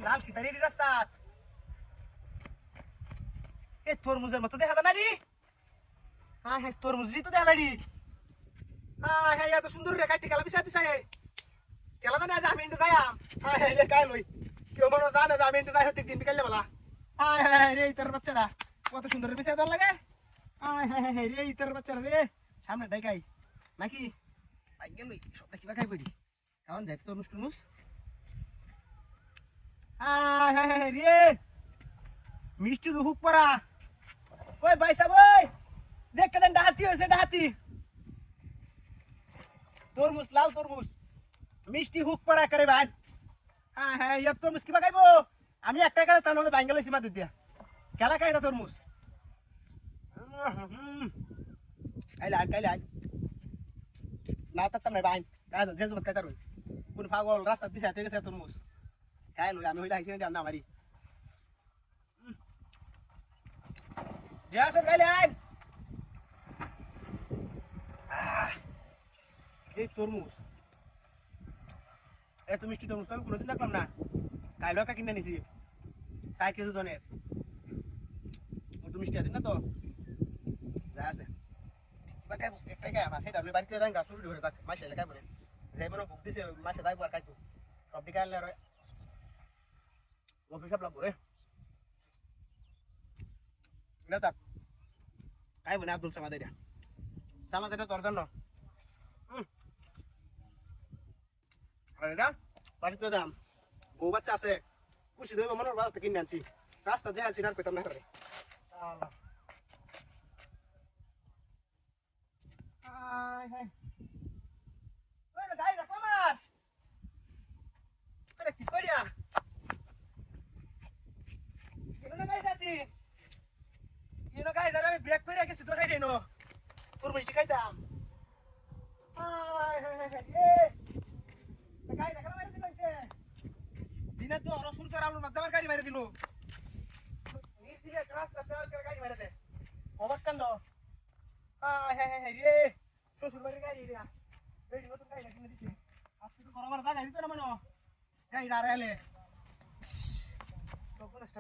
লাল কি তারি রাস্তা এ তরমুজের মতো দেখা না রে হ্যাঁ হ্যাঁ তরমুজই তো দেখা রে হ্যাঁ হ্যাঁ এত সুন্দর রে কাটি খেলা বিসাতে চাই খেলা না আমি ইন্দে যাই হ্যাঁ হ্যাঁ রে কাই লই কেউ মনে জানে আমি ইন্দে যাই হতে দিন বিকালে বেলা হ্যাঁ হ্যাঁ রে তোর বাচ্চারা কত সুন্দর বিসায় দর লাগে হ্যাঁ হ্যাঁ হ্যাঁ রে তোর বাচ্চারা রে সামনে ডাইকাই নাকি আই গেল সবটা কিবা খাই পড়ি এখন যাই তরমুজ টরমুজ হ্যাঁ হ্যাঁ হ্যাঁ রে মিষ্টি তো হুক পড়া ওই ভাই সাহেব ওই দেখ কেন ডাহাতি হয়েছে ডাহাতি তরমুজ লাল তরমুজ মিষ্টি হুক পড়া করে ভাই হ্যাঁ হ্যাঁ ইয়া তরমুজ কিবা খাইবো আমি একটা কাজ তার মধ্যে বাঙ্গালো সীমা দিয়ে দিয়া খেলা খাই এটা তরমুজ কাইলে না তার নাই বাইন কাজ যে জমত কাইতার কোন পাগল রাস্তা পিছাই থেকে গেছে তরমুজ খাই লই আমি হইলে আইছি না মারি যা সব কাইলে আইন যে তরমুজ এত মিষ্টি তরমুজ আমি কোনোদিন দেখলাম না কাইলো একটা কিনে নিছি 4 কেজি ধনের অত মিষ্টি আছে না তো যা আছে একটাই খাই আমার সেটা আমি বাড়িতে যাই গাছ উল্টি ধরে থাক মাসে এলাকায় বলে যে মনে ভোগ দিছে মাসে যাইবো আর খাইতো সব দিকে আনলে আর অফিস সব লাগবো রে না থাক খাইবো না আব্দুল সামাদের সামাদের তোর জন্য আর এটা বাড়িতে দাম বউ বাচ্চা আছে খুশি দেবো মনে বাজার থেকে কিনে আনছি রাস্তা যে আনছি আর পেতাম না করে কি করিয়া আমি ব্রেক করে গেছি তোর তোর মিষ্টি খাইতাম দিনে তো রসুন করে আলুর মাধ্যমে গাড়ি মেরে দিল গাড়ি মেরে দে অবাক কান্ড রে শ্বশুর বাড়ির গাড়ি নতুন গাড়ি কিনে দিচ্ছে আজকে তো গরমের জায়গা দিত না মনে গাড়িটা আর এলে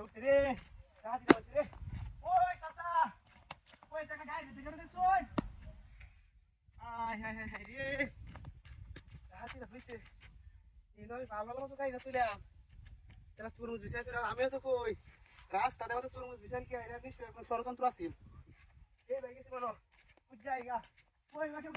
উঠছে রে রে ওই চাচা ওই টাকা গাড়ি দিতে গেলে দেখছো রে হাতিটা হইছে ভালো ভালো তো গাড়িটা তুইলাম এরা তরমুজ বিষয় আমিও তো কই রাস্তা দেওয়া তো তরমুজ বিষয় কি এটা নিশ্চয়ই কোনো ষড়যন্ত্র আছে এই ভাই গেছি বলো জায়গা ওই গাড়ি